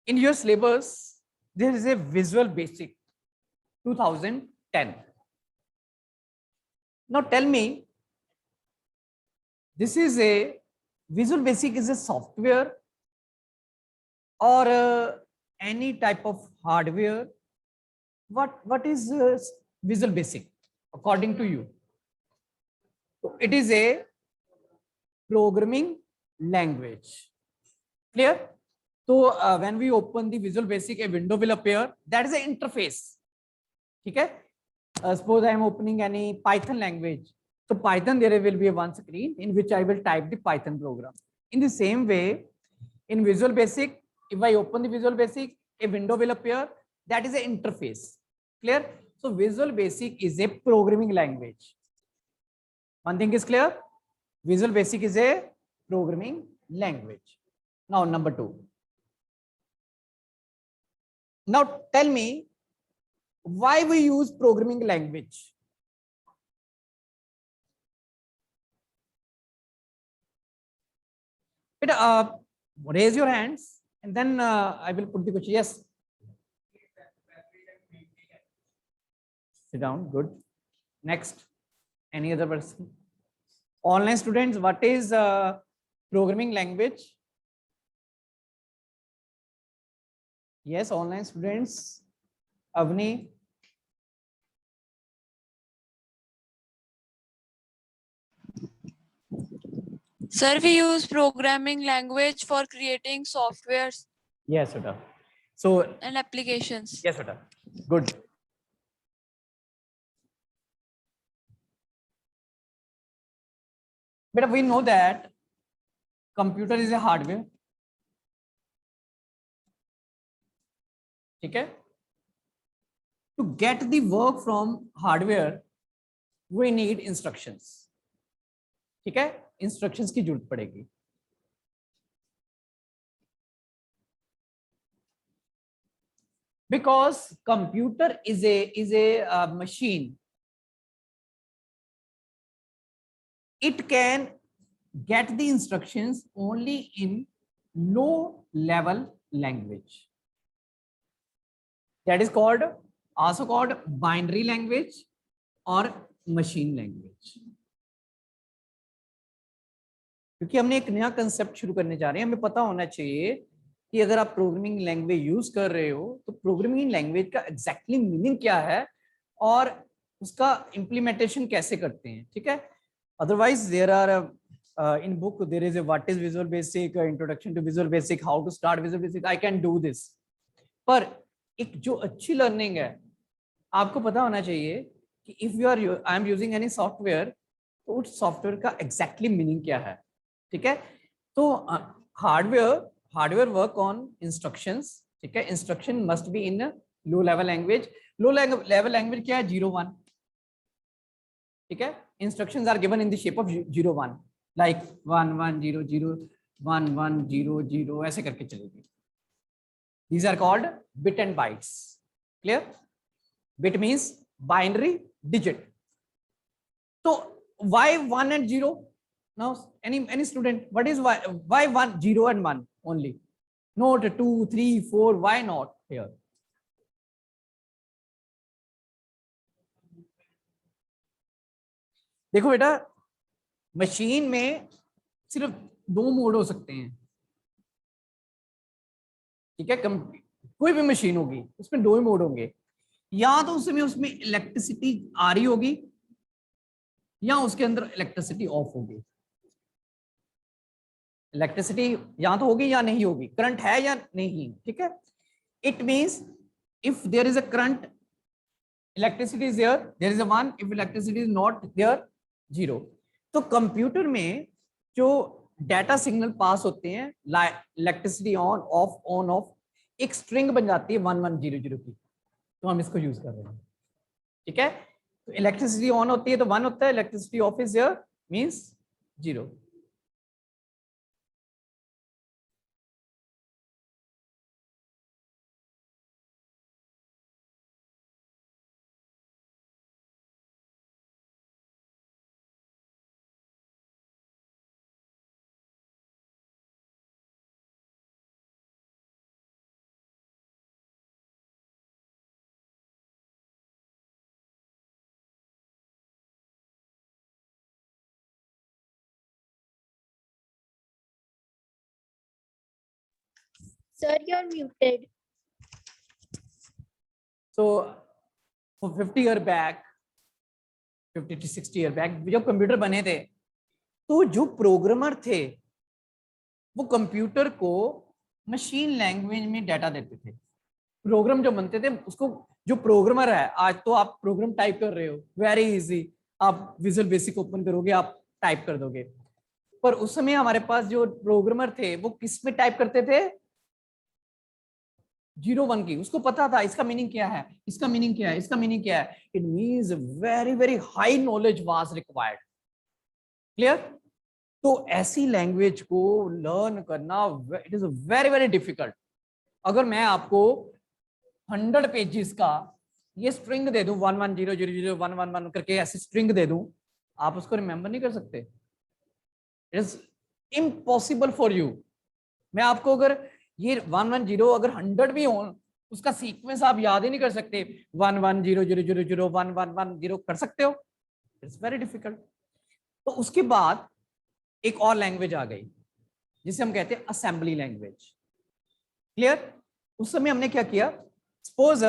In your syllabus, there is a Visual Basic 2010. Now tell me, this is a Visual Basic is a software or any type of hardware? What is Visual Basic according to you? So it is a programming language. Clear? So when we open the Visual Basic, a window will appear. That is an interface. Okay? Suppose I am opening any Python language. So Python, there will be one screen in which I will type the Python program. In the same way, in Visual Basic, if I open the Visual Basic, a window will appear. That is an interface. Clear? So Visual Basic is a programming language. One thing is clear. Visual Basic is a programming language. Now, number 2. Now, tell me why we use programming language. But raise your hands and then I will put the question. Yes. Sit down. Good. Next. Any other person? Online students, what is programming language? Yes, online students. Avni. Sir, we use programming language for creating softwares. Yes, Uta. So and applications. Yes, Uta. Good. But we know that computer is a hardware. Okay? To get the work from hardware, we need instructions. ठीक है? Instructions की जरूरत पड़ेगी. Because computer is a machine. It can get the instructions only in low level language. That is also called binary language or machine language. क्योंकि हमने एक नया concept शुरू करने जा रहे हैं, हमें पता होना चाहिए कि अगर आप प्रोग्रामिंग लैंग्वेज यूज कर रहे हो तो प्रोग्रामिंग लैंग्वेज का एग्जैक्टली मीनिंग क्या है और उसका इम्प्लीमेंटेशन कैसे करते हैं. ठीक है? Otherwise there are in book there is a what is Visual Basic, introduction to Visual Basic, how to start Visual Basic, I can do this. पर एक जो अच्छी लर्निंग है आपको पता होना चाहिए कि if you are I am using any software तो उस सॉफ्टवेयर का एग्जैक्टली मीनिंग क्या है. ठीक है? तो हार्डवेयर वर्क ऑन इंस्ट्रक्शंस. ठीक है? Instruction must be in low level language. Low level language क्या है? 0 1. ठीक है? Instructions are given in the shape of 0 1, like 1 1 0 0 1 1 0 0 ऐसे करके चलेगी. These are called bit and bytes. Clear? Bit means binary digit. So why 1 and 0? Now any student, what is why 1 0 and 1 only? Not 2 3 4. Why not here? देखो बेटा, machine में सिर्फ 2 mode हो सकते हैं. ठीक है? कोई भी मशीन होगी उसमें 2 ही मोड होंगे. या तो उसमें इलेक्ट्रिसिटी आ रही होगी या उसके अंदर इलेक्ट्रिसिटी ऑफ होगी. इलेक्ट्रिसिटी या तो होगी या नहीं होगी, करंट है या नहीं. ठीक है? It means if there is a current, electricity is there is a 1. If electricity is not there, 0. तो कंप्यूटर में जो डाटा सिग्नल पास होते हैं, इलेक्ट्रिसिटी ऑन ऑफ, एक स्ट्रिंग बन जाती है 1 1 0 0 की. तो हम इसको यूज कर रहे हैं. ठीक है? तो इलेक्ट्रिसिटी ऑन होती है तो 1 होता है, electricity off is there means 0. Sir, you're muted. So for 50 year back, 50 to 60 year back, जब कंप्यूटर बने थे तो जो प्रोग्रामर थे वो कंप्यूटर को मशीन लैंग्वेज में डाटा देते थे। प्रोग्राम जो बनते थे उसको, जो प्रोग्रामर है, आज तो आप प्रोग्राम टाइप कर रहे हो, वेरी इजी, आप विजुअल बेसिक ओपन करोगे, आप टाइप कर दोगे। पर उस समय हमारे पास जो प्रोग्रामर थे वो किस में टाइप करते थे? 0 1 की। उसको पता था इसका मीनिंग क्या है, इसका मीनिंग क्या है, इसका मीनिंग क्या है। It means very very high knowledge was required. Clear? तो ऐसी लैंग्वेज को लर्न करना it is very very difficult. अगर मैं आपको 100 पेजेस का ये स्ट्रिंग दे दूं, 1 1 0 0 0 1 1 1 करके ऐसी स्ट्रिंग दे दूं, आप उसको रिमेंबर नहीं कर सकते। It is impossible for you. मैं आपको अगर ये 1 1 0 अगर 100 भी हो, उसका सीक्वेंस आप याद ही नहीं कर सकते। 1 1 0 0 0 0 1 1 1 0 कर सकते हो? It's very difficult. तो उसके बाद एक और लैंग्वेज आ गई जिसे हम कहते हैं असेंबली लैंग्वेज। क्लियर? उस समय हमने क्या किया, सपोज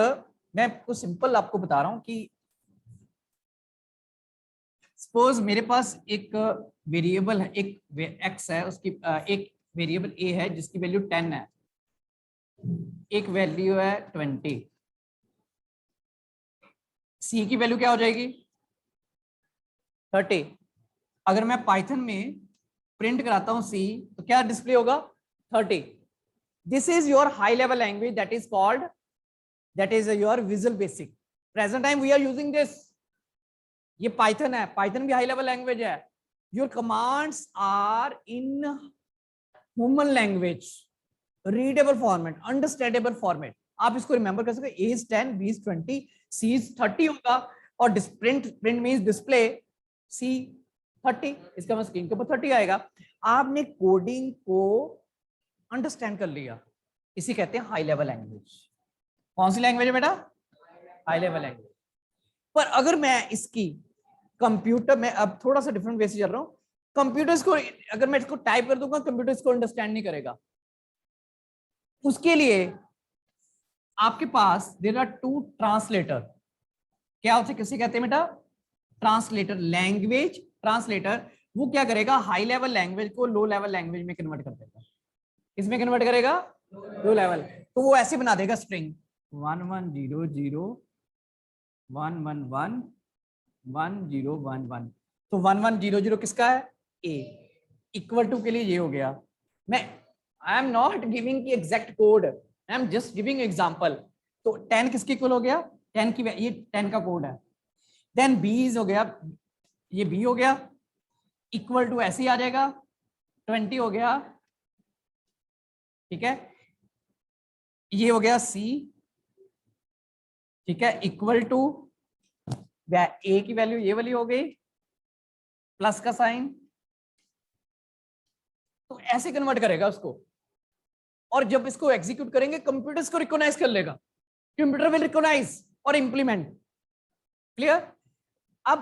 मैं आपको सिंपल आपको बता रहा हूं कि सपोज मेरे पास एक वेरिएबल है, एक एक्स है, उसकी एक वेरिएबल ए है जिसकी वैल्यू 10 है, एक वैल्यू है 20। सी की वैल्यू क्या हो जाएगी? 30। अगर मैं पाइथन में प्रिंट कराता हूं सी, तो क्या डिस्प्ले होगा? 30। This is your high level language, that is called, that is your visual basic. Present time we are using this. ये पाइथन है, पाइथन भी हाई लेवल लैंग्वेज है। Your commands are in human language, readable format, understandable format. आप इसको remember कर सकते हो। A is 10, B is 20, C is 30 होगा, और प्रिंट मींस डिस्प्ले C 30, इसका मतलब स्क्रीन के ऊपर 30 आएगा। आपने कोडिंग को अंडरस्टैंड कर लिया, इसी कहते हैं हाई लेवल लैंग्वेज। कौन सी लैंग्वेज है बेटा? High level language. पर अगर मैं इसकी कंप्यूटर में, अब थोड़ा सा डिफरेंट वे से चल रहा हूं, कंप्यूटर इसको, अगर मैं इसको टाइप कर दूंगा, कंप्यूटर इसको अंडरस्टैंड नहीं करेगा। उसके लिए आपके पास देयर आर 2 ट्रांसलेटर। क्या होते, किसे कहते हैं बेटा? ट्रांसलेटर। लैंग्वेज ट्रांसलेटर वो क्या करेगा, हाई लेवल लैंग्वेज को लो लेवल लैंग्वेज में कन्वर्ट कर देगा। इसमें कन्वर्ट करेगा लो लेवल। तो वो ऐसे बना देगा स्ट्रिंग 1 1 0 0 1 1 1 1 0 1 1। तो 1 1 0 0 किसका है? ए। इक्वल टू के लिए ये हो गया। मैं आई एम नॉट गिविंग की exact code, I am just giving example. तो 10 किसके इक्वल हो गया? 10 की, ये 10 का कोड है। देन बी हो गया, ये बी हो गया, इक्वल टू ऐसे ही आ जाएगा, 20 हो गया, ठीक है। ये हो गया सी, ठीक है, इक्वल टू ए की वैल्यू ये वाली हो गई, प्लस का साइन। तो ऐसे कन्वर्ट करेगा उसको, और जब इसको एग्जीक्यूट करेंगे कंप्यूटर इसको रिकॉग्नाइज कर लेगा। कंप्यूटर विल रिकॉग्नाइज और इंप्लीमेंट। क्लियर? अब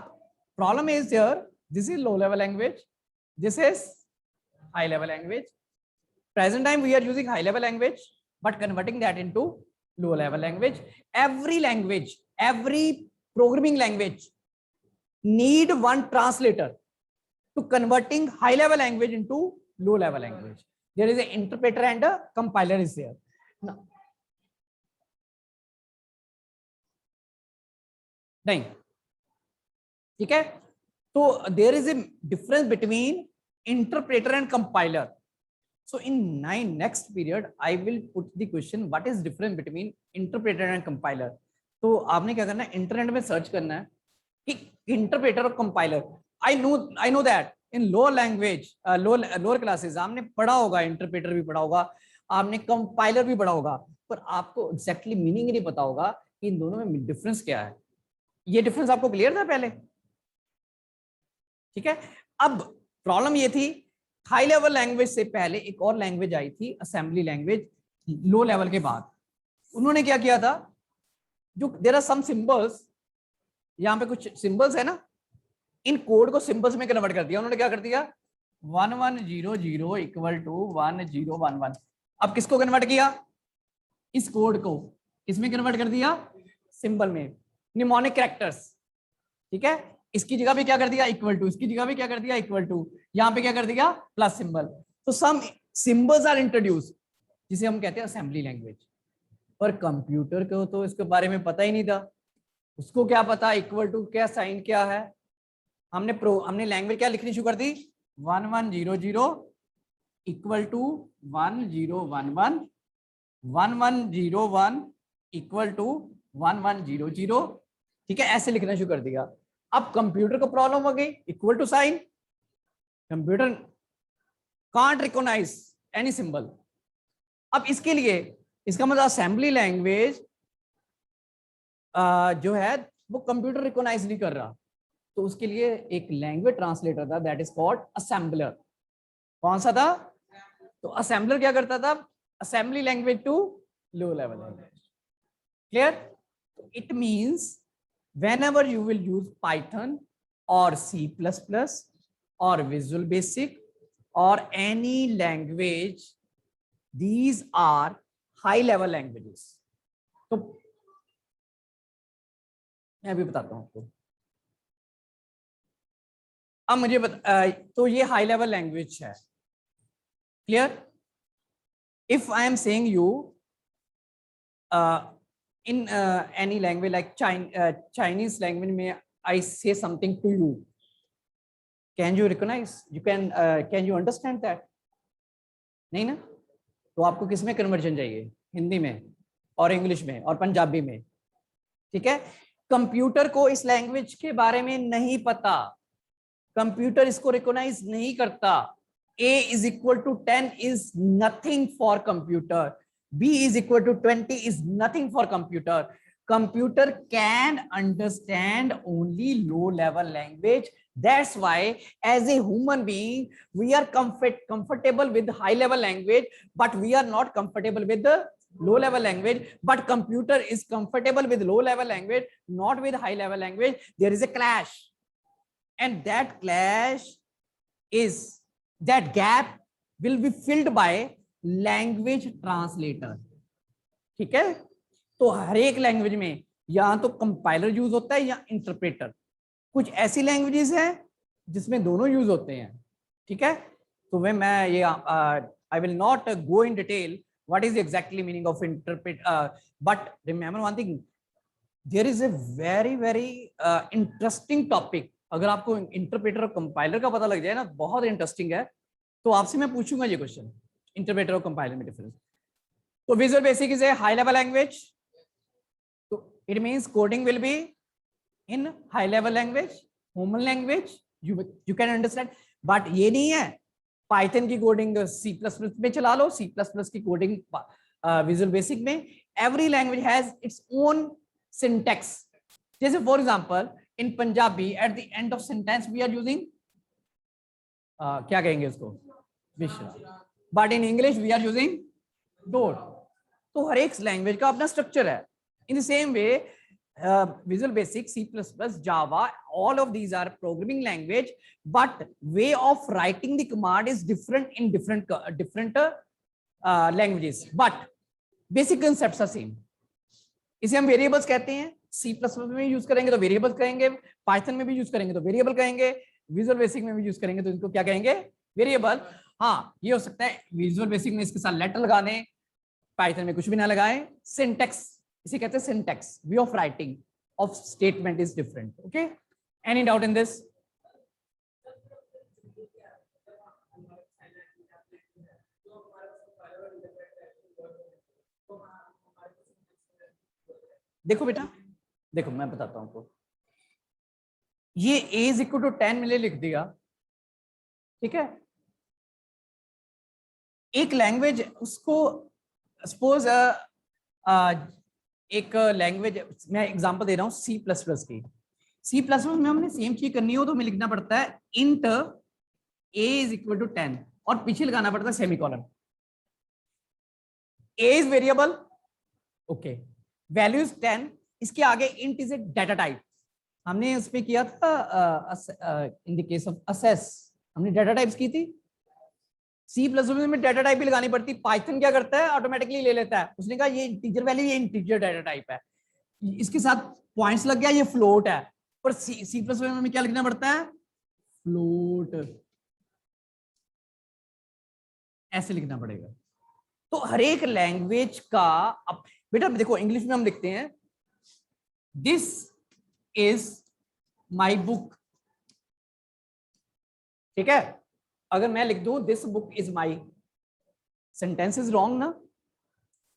problem is here, this is low level language, this is high level language. Present time we are using high level language, but converting that into low level language. Every language, every programming language need one translator to converting high level language into low level language. There is an interpreter and a compiler is there. Now, नहीं, ठीक है? तो there is a difference between interpreter and compiler. So in next period, I will put the question, what is difference between interpreter and compiler? तो आपने क्या करना है, internet में सर्च करना है कि इंटरप्रेटर और compiler. I know that in lower language, lower classes आपने पढ़ा होगा, इंटरप्रेटर भी पढ़ा होगा, आपने कंपाइलर भी पढ़ा होगा, पर आपको एग्जैक्टली मीनिंग नहीं पता होगा कि इन दोनों में डिफरेंस क्या है। ये डिफरेंस आपको क्लियर था पहले? ठीक है। अब प्रॉब्लम ये थी, हाई लेवल लैंग्वेज से पहले एक और लैंग्वेज आई थी, असेंबली लैंग्वेज, लो लेवल के बाद। उन्होंने क्या किया था, जो देयर आर सम सिंबल्स, यहां पे कुछ सिंबल्स है ना, इन कोड को सिंबल्स में कन्वर्ट कर दिया। उन्होंने क्या कर दिया, 1 1 0 0 इक्वल टू 1 0 1 1। अब किसको कन्वर्ट किया, इस कोड को किसमें कन्वर्ट कर दिया, सिंबल में, निमोनिक कैरेक्टर्स, ठीक है। इसकी जगह पे क्या कर दिया इक्वल टू, इसकी जगह पे क्या कर दिया इक्वल टू, यहाँ पे क्या कर दिया प्लस सिंबल। तो सम सिंबल्स आर इंट्रोड्यूस, जिसे हम कहते हैं असेंबली लैंग्वेज। पर कंप्यूटर को तो इसके बारे में पता ही नहीं था, उसको क्या पता इक्वल टू क्या साइन क्या है। हमने लैंग्वेज क्या लिखनी शुरू कर दी, 1100 इक्वल टू 1011, 1101 इक्वल टू 1100, ठीक है, ऐसे लिखना शुरू कर दिया। अब कंप्यूटर को प्रॉब्लम हो गई, equal to sign, computer can't recognise any symbol. अब इसके लिए इसका मतलब असेंबली लैंग्वेज जो है वो कंप्यूटर रिकॉग्नाइज नहीं कर रहा, तो उसके लिए एक लैंग्वेज ट्रांसलेटर था, दैट इज कॉल्ड असेंबलर। कौन सा था, तो असेंबलर क्या करता था, assembly language to low level language. Clear, it means whenever you will use Python or C++ or Visual Basic or any language, these are high level languages. तो मैं अभी बताता हूं आपको। अब मुझे तो ये हाई लेवल लैंग्वेज है। Clear, if I am saying you in any language like Chinese language, may I say something to you, can you recognize, can you understand that? नहीं ना, तो आपको किस में कन्वर्जन चाहिए, हिंदी में और इंग्लिश में और पंजाबी में, ठीक है। कंप्यूटर को इस लैंग्वेज के बारे में नहीं पता, कंप्यूटर इसको रिकॉग्नाइज नहीं करता। A is equal to 10 is nothing for computer, B is equal to 20 is nothing for computer. Computer can understand only low level language. That's why as a human being we are comfortable with high level language, but we are not comfortable with the low level language. But computer is comfortable with low level language, not with high level language. There is a clash, and that clash is, that gap will be filled by language translator, ठीक है। तो हर एक language में या तो compiler use होता है या इंटरप्रेटर। कुछ ऐसी लैंग्वेजेस हैं जिसमें दोनों यूज होते हैं, ठीक है। तो मैं ये I will not go in detail what is exactly meaning of interpret, but remember one thing, there is a very very interesting topic. अगर आपको इंटरप्रेटर और कंपाइलर का पता लग जाए ना, बहुत इंटरेस्टिंग है। तो आपसे मैं पूछूंगा ये क्वेश्चन, इंटरप्रेटर और कंपाइलर में डिफरेंस। तो visual basic is a high level language, तो it means coding will be in high level language, human language, you can understand. But ये नहीं है पाइथन की कोडिंग C++ में चला लो, C++ की कोडिंग विजुअल बेसिक में। Every language has its own syntax. जैसे for example in Punjabi at the end of sentence we are using क्या कहेंगे उसको, विश्राम, but in English we are using dot. तो हर एक लैंग्वेज का अपना स्ट्रक्चर है। In the same way Visual Basic, C++, Java, all of these are programming language, but way of writing the command is different in different languages, but basic concepts are same. इसे हम variables कहते हैं। C++ में use करेंगे तो variables कहेंगे, Python में भी यूज करेंगे तो वेरिएबल कहेंगे, विजुअल बेसिक में भी यूज करेंगे तो इनको क्या कहेंगे, वेरिएबल। हाँ, ये हो सकता है विजुअल बेसिक में इसके साथ लेटर लगाने, पाइथन में कुछ भी ना लगाएं। सिंटैक्स, इसे कहते हैं syntax, way of writing of statement is different. Okay, any doubt in this? देखो बेटा, देखो मैं बताता हूं आपको, ये a इज इक्वल टू 10 मैंने लिख दिया, ठीक है। एक लैंग्वेज उसको सपोज एक लैंग्वेज, मैं एग्जांपल दे रहा हूं C++ की। C++ में हमने सेम चीज करनी हो तो हमें लिखना पड़ता है int a is equal to 10 और पीछे लगाना पड़ता है semicolon. a is variable, okay, value is 10, इसके आगे int is a data type. हमने उस पे किया था in the case of access, हमने डाटा टाइप्स की थी। सी प्लस में डाटा टाइप भी लगानी पड़ती, पाइथन क्या करता है ऑटोमेटिकली ले लेता है, उसने कहा ये इंटीजर वैल्यू, ये इंटीजर डाटा टाइप है, इसके साथ पॉइंट्स लग गया, ये फ्लोट है, पर सी प्लस में क्या लिखना पड़ता है, फ्लोट, ऐसे लिखना पड़ेगा। तो हर एक लैंग्वेज का बेटा देखो इंग्लिश में हम लिखते हैं दिस इज माई बुक, ठीक है, अगर मैं लिख दूं this book is my, sentence is wrong ना।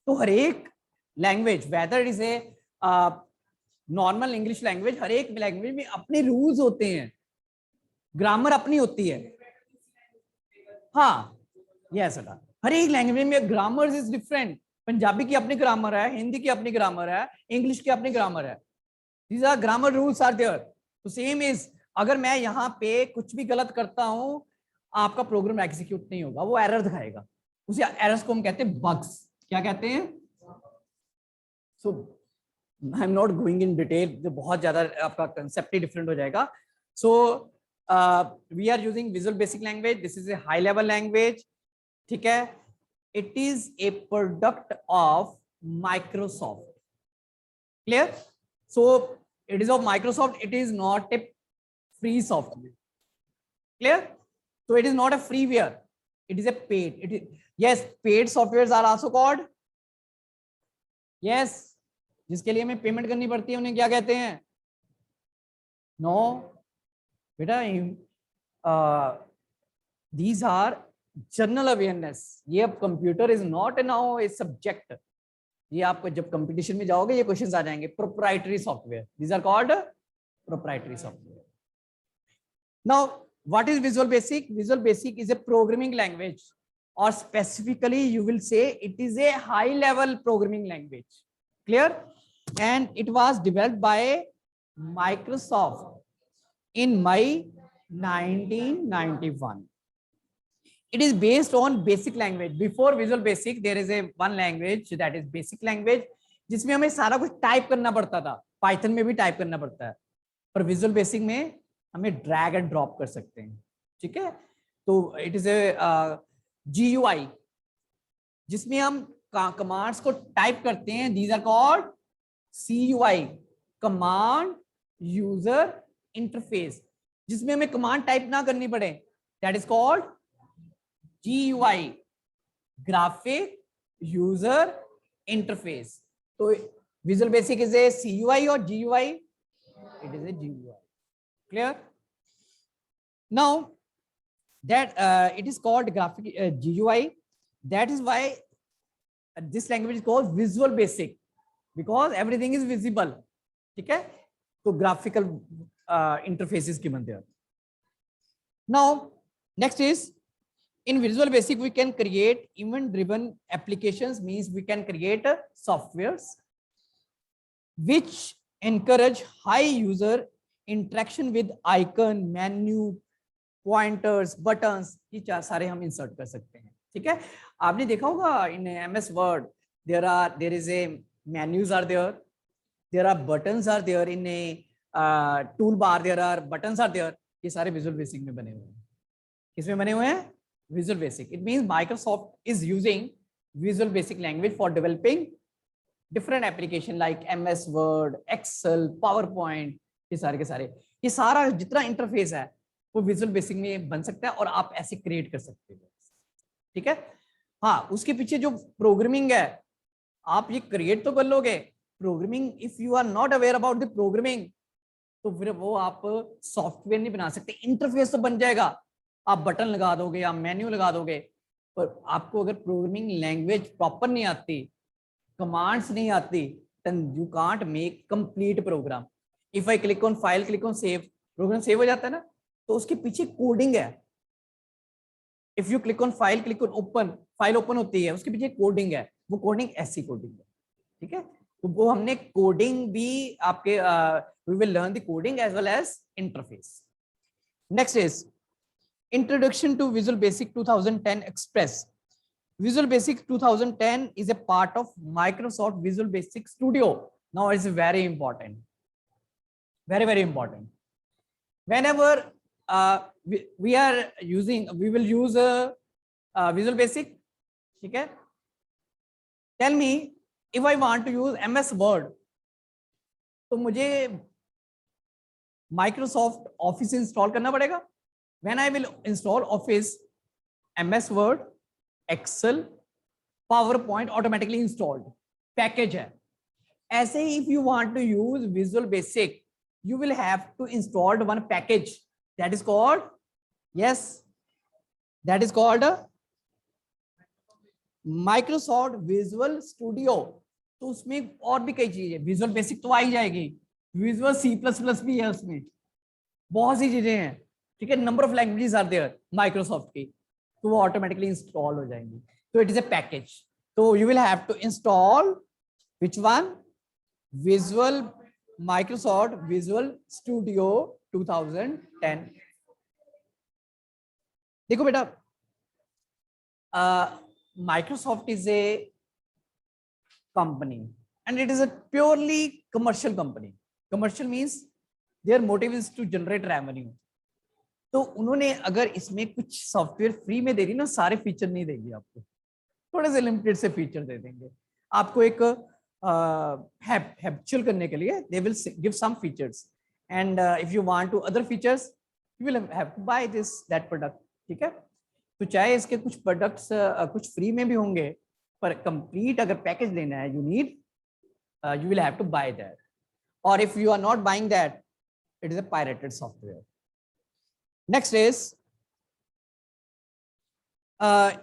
तो हर एक language whether is a normal English language, हर एक लैंग्वेज में अपने रूल्स होते हैं, ग्रामर अपनी होती है। हाँ यस बेटा, हर एक लैंग्वेज में ग्रामर इज डिफरेंट, पंजाबी की अपनी ग्रामर है, हिंदी की अपनी ग्रामर है, इंग्लिश की अपनी ग्रामर है, these are grammar rules are there. तो सेम इज, अगर मैं यहाँ पे कुछ भी गलत करता हूं आपका प्रोग्राम एग्जीक्यूट नहीं होगा, वो एरर दिखाएगा, उसे एरर्स को हम कहते हैं बग्स, क्या कहते हैं। So I am not going in detail, जो बहुत ज्यादा आपका कंसेप्ट ही डिफरेंट हो जाएगा। So we are using visual basic language, this is a high level language, ठीक है, it is a product of Microsoft, clear. So it is of Microsoft, it is not a free software, clear, so it is not a freeware, it is a paid, it is, yes, paid softwares are also called, yes, जिसके लिए हमें payment करनी पड़ती है उन्हें क्या कहते हैं, नो बेटा, these are जनरल अवेयरनेस, ये अब computer is not now a subject, ये आपको जब कंपटीशन में जाओगे ये क्वेश्चंस आ जाएंगे, proprietary software, these are called proprietary software. Now, what is Visual Basic? Visual Basic is a programming language, or specifically you will say it is a high level programming language, clear, and it was developed by Microsoft in May 1991. It is based on basic language. Before Visual Basic there is a one language that is basic language, जिसमें हमें सारा कुछ type करना पड़ता था, Python में भी type करना पड़ता है, पर विजुअल बेसिक में हमें ड्रैग एंड ड्रॉप कर सकते हैं, ठीक है। तो इट इज ए GUI, जिसमें हम कमांड्स को टाइप करते हैं, these are called CUI, command user interface, जिसमें हमें कमांड टाइप ना करनी पड़े, that is called GUI, graphic user interface. तो visual basic is a CUI और GUI, it is a GUI, clear. Now that it is called graphic GUI, that is why this language is called Visual Basic, because everything is visible, ठीक है, तो graphical interfaces की बनते हैं। Now next is, in Visual Basic we can create event driven applications, means we can create softwares which encourage high user interaction with icon, menu, pointers, buttons, ये सारे हम insert कर सकते हैं, ठीक है। आपने देखा होगा इन MS Word there is a menus are there are buttons are there, in a toolbar there are buttons are there, ये सारे Visual Basic में बने हुए हैं। किसमें बने हुए हैं, Visual Basic। It means Microsoft is using Visual Basic language for developing different application like MS Word, Excel, PowerPoint, ये सारे के सारे, ये सारा जितना इंटरफेस है वो विजुअल बेसिक में बन सकता है और आप ऐसे क्रिएट कर सकते हो, ठीक है। हाँ, उसके पीछे जो प्रोग्रामिंग है आप ये क्रिएट तो कर लोगे, programming if you are not aware about the programming तो फिर वो आप सॉफ्टवेयर नहीं बना सकते। इंटरफेस तो बन जाएगा, आप बटन लगा दोगे, आप मेन्यू लगा दोगे, पर आपको अगर प्रोग्रामिंग लैंग्वेज प्रॉपर नहीं आती, कमांड्स नहीं आती, then you can't make complete program. If I click on file, click on save, program save हो जाता है ना, तो उसके पीछे कोडिंग है। If you click on file, click on open, file open होती है, उसके पीछे कोडिंग है, वो कोडिंग ऐसी कोडिंग है, ठीक है। तो वो हमने कोडिंग भी आपके we will learn the coding as well as interface. Next is Introduction to Visual Basic 2010 Express. Visual Basic 2010 is a part of Microsoft Visual Basic Studio. Now it's very important, very important. Whenever we will use visual basic, ठीक है। Tell me if I want to use MS word, तो मुझे Microsoft office install करना पड़ेगा। When I will install office, MS word, excel, PowerPoint automatically installed, package है। ऐसे ही if you want to use visual basic, you will have to install one package that is called, yes, that is called Microsoft Visual Studio। तो उसमें और भी कई चीजें, visual basic तो आ ही जाएगी, विजुअल C++ भी है उसमें, बहुत सी चीजें हैं, ठीक है। Number of languages are there Microsoft की, तो वो ऑटोमेटिकली इंस्टॉल हो जाएंगी। तो इट इज ए पैकेज, तो you will have to install which one, visual Microsoft Visual Studio 2010। देखो बेटा, Microsoft is a company and it is a purely commercial company। Commercial means their motive is to generate revenue। तो उन्होंने अगर इसमें कुछ software free में दे दी ना, सारे फीचर नहीं देंगे आपको, थोड़े से लिमिटेड से फीचर दे देंगे आपको। एक habitual करने के लिए they will give some features, and if you want to other features you will have to buy that product, ठीक है। तो चाहे इसके कुछ प्रोडक्ट्स कुछ फ्री में भी होंगे, पर कंप्लीट अगर पैकेज लेना है you will have to buy that, or if you are not buying that, it is a pirated software। Next is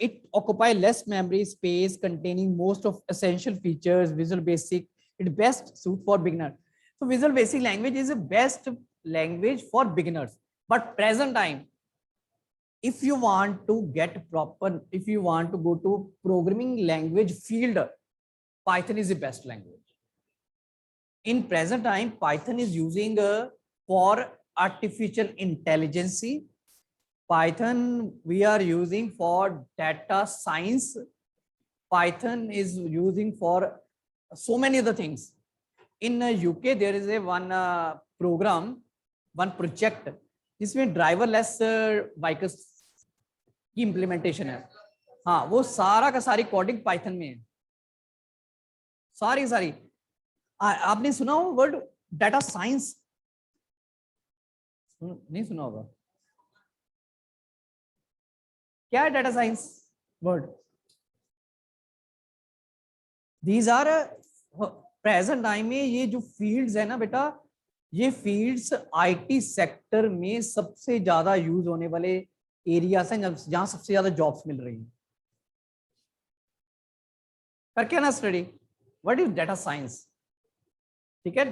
it occupy less memory space, containing most of essential features। Visual Basic it best suit for beginner। So Visual Basic language is the best language for beginners, but present time if you want to get proper, if you want to go to programming language field, Python is the best language। In present time Python is using for artificial intelligence, Python we are using for data science, Python is using for so many other things। In UK there is a one program, one project जिसमें driverless vehicles की implementation है। हाँ, वो सारा का सारी coding Python में है, सारी। आपने सुना हो वर्ड डाटा साइंस? नहीं सुना होगा। क्या है data science word? These are present time में ये जो फील्ड्स है ना बेटा, ये फील्ड्स आईटी सेक्टर में सबसे ज्यादा यूज होने वाले एरियाज हैं, जहां सबसे ज्यादा जॉब्स मिल रही हैं। करके ना study what is data science, ठीक है।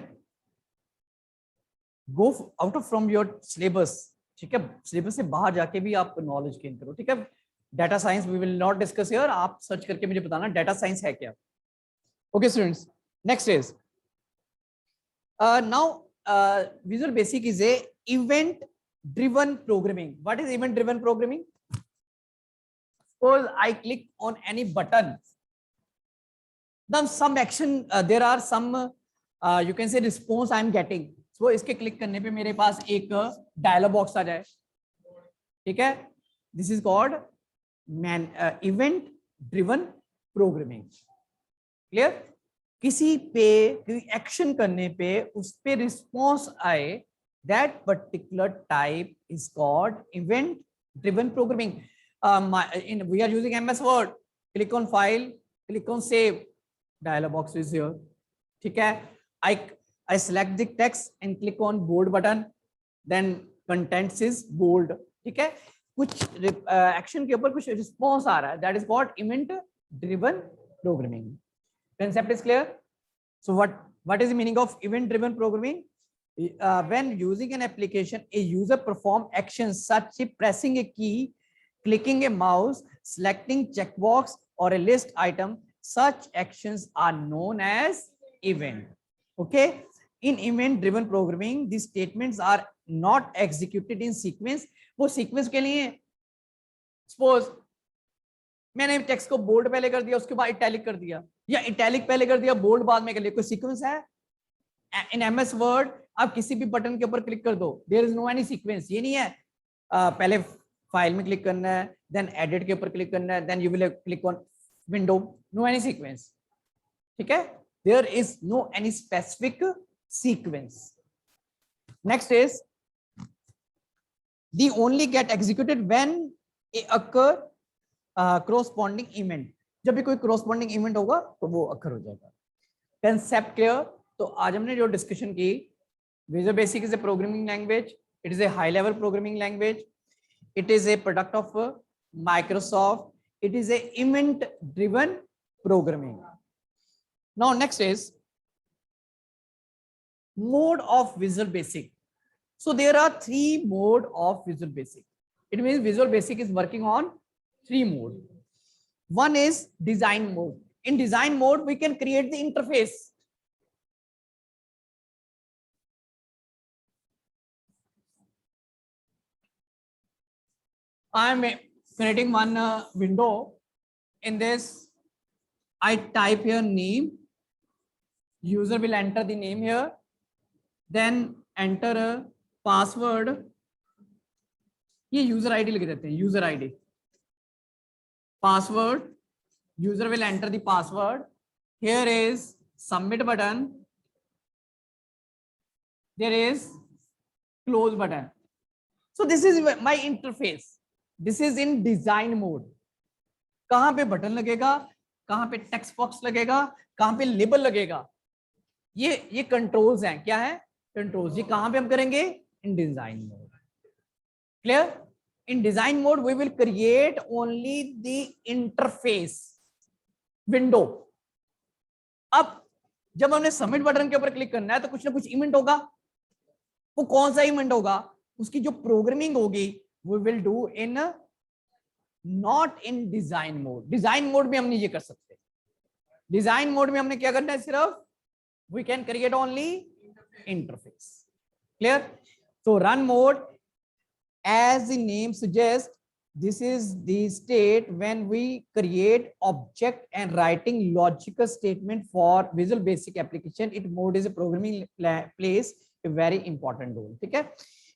Go out of from your syllabus, ठीक है। सिलेबस से बाहर जाके भी आप नॉलेज गेन करो, ठीक है। Data science we will not discuss here, आप सर्च करके मुझे बताना डाटा साइंस है क्या। Okay students, next is now Visual Basic is a event driven programming। What is event driven programming? Suppose I click on any button, then some action there are some you can say response I am getting। So इसके click करने पे मेरे पास एक dialogue box आ जाए, ठीक है। This is called event driven programming. Clear? किसी पे कोई एक्शन करने पे उस पे रिस्पॉन्स आए, that particular type is called event driven programming. We are using MS Word, click on file, click on save, dialog box is here, ठीक है। I select the text and click on bold button, then contents is bold, ठीक है। कुछ action के ऊपर कुछ response आ रहा है, that is called event driven programming. Concept is clear? So what is the meaning of event driven programming? When using an application, a user perform actions such as pressing a key, clicking a mouse, selecting checkbox or a list item. Such actions are known as event। Okay, in event driven programming these statements are not executed in sequence। वो sequence के लिए, suppose मैंने text को bold पहले कर दिया, उसके बाद इटैलिक कर दिया, या इटैलिक पहले कर दिया बोल्ड बाद में कर लिया, कोई सीक्वेंस है? इन MS वर्ड आप किसी भी बटन के ऊपर क्लिक कर दो, there is no any sequence. ये नहीं है पहले फाइल में क्लिक करना है, देन एडिट के ऊपर क्लिक करना है, then you will click on window, no any sequence, ठीक है, there is no any specific sequence. Next is the only get executed when a occur corresponding event. जब भी कोई corresponding event होगा तो वो occur हो जाएगा. Concept clear? तो आज हमने जो discussion की, Visual Basic is a programming language. It is a high level programming language. It is a product of Microsoft. It is a event driven programming. Now next is mode of Visual Basic. So there are three mode of Visual Basic. It means Visual Basic is working on three mode. One is design mode. In design mode, we can create the interface. I am creating one window. In this, I type here name. User will enter the name here. Then enter a password, ये user ID लिख देते हैं, user ID, password, user will enter the password, here is submit button, there is close button. So this is my interface. This is in design mode. कहां पे button लगेगा, कहां पे text box लगेगा, कहां पे लेबल लगेगा, ये कंट्रोल्स हैं. क्या है कंट्रोल्स? ये कहां पे हम करेंगे? In design mode. Clear? In design mode, we will create only the interface window. अब जब हमने सबमिट बटन के ऊपर क्लिक करना है तो कुछ ना कुछ इवेंट होगा. वो कौन सा इवेंट होगा? उसकी जो प्रोग्रामिंग होगी we will do in not in design mode. Design mode में हम नहीं ये कर सकते. डिजाइन मोड में हमने क्या करना है? सिर्फ we can create only interface. Clear? So run mode, as the name suggests, this is the state when we create object and writing logical statement for Visual Basic application. It mode is a programming plays a very important role. ठीक है?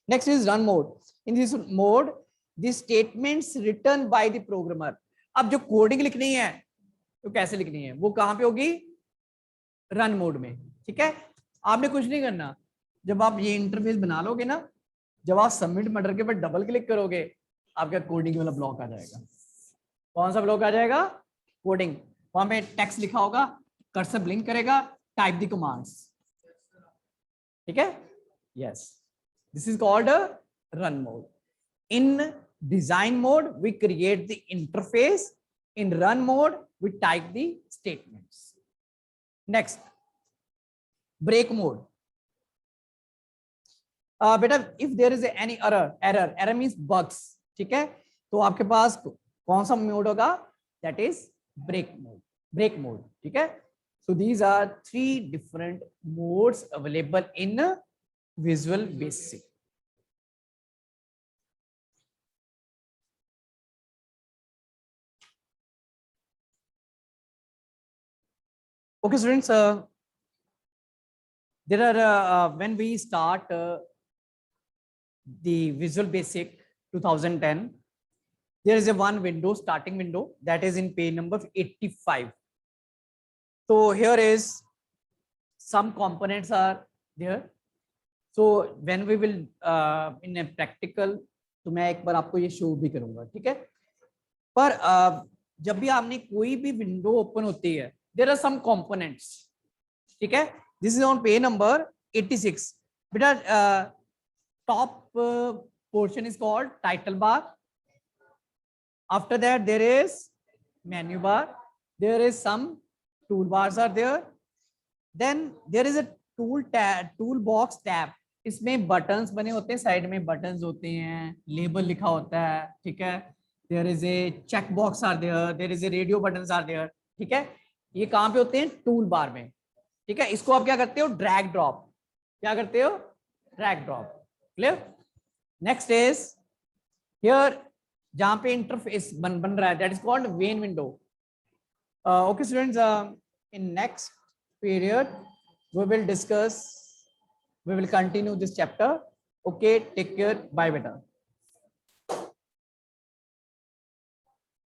Next is run mode. In this mode, the statements written by the programmer. अब जो coding लिखनी है तो कैसे लिखनी है? वो कहाँ पे होगी? रन मोड में. ठीक है? आपने कुछ नहीं करना. जब आप ये इंटरफेस बना लोगे ना, जब आप सबमिट बटन के ऊपर डबल क्लिक करोगे, आपका कोडिंग वाला ब्लॉक आ जाएगा. कौन सा ब्लॉक आ जाएगा? कोडिंग. वहां पे टेक्स्ट लिखा होगा, कर्सर ब्लिंक करेगा, टाइप द कमांड्स. ठीक है? Yes, this is called run mode. In design mode we create the interface, in run mode we type the statements. Next, break mode. बेटा if there is any error means bugs, ठीक है, तो आपके पास कौन सा मोड होगा? That is break mode. ठीक है? So these are three different modes available in visual basic. Okay students, there are when we start the Visual Basic 2010, there is a one window, starting window, that is in page number 85. So here is some components are there. So when we will in a practical, तो मैं एक बार आपको ये show भी करूंगा. ठीक है? पर जब भी आपने कोई भी विंडो ओपन होती है, there are some components. ठीक है? This is on page number 86. Beta top portion is called title bar. After that there is menu bar. There is some toolbars are there. Then there is a toolbox tab. इसमें buttons बने होते हैं, side में buttons होते हैं, label लिखा होता है. ठीक है? There is a check box are there. There is a radio buttons are there. ठीक है? ये कहाँ पे होते हैं? टूल बार में. ठीक है? इसको आप क्या करते हो? Drag drop. क्या करते हो? Drag drop. Clear? Next is here, जहां पे इंटरफेस बन रहा है, that is called main window. Okay students, in next period we will discuss, we will continue this chapter. Okay, take care, bye बेटा.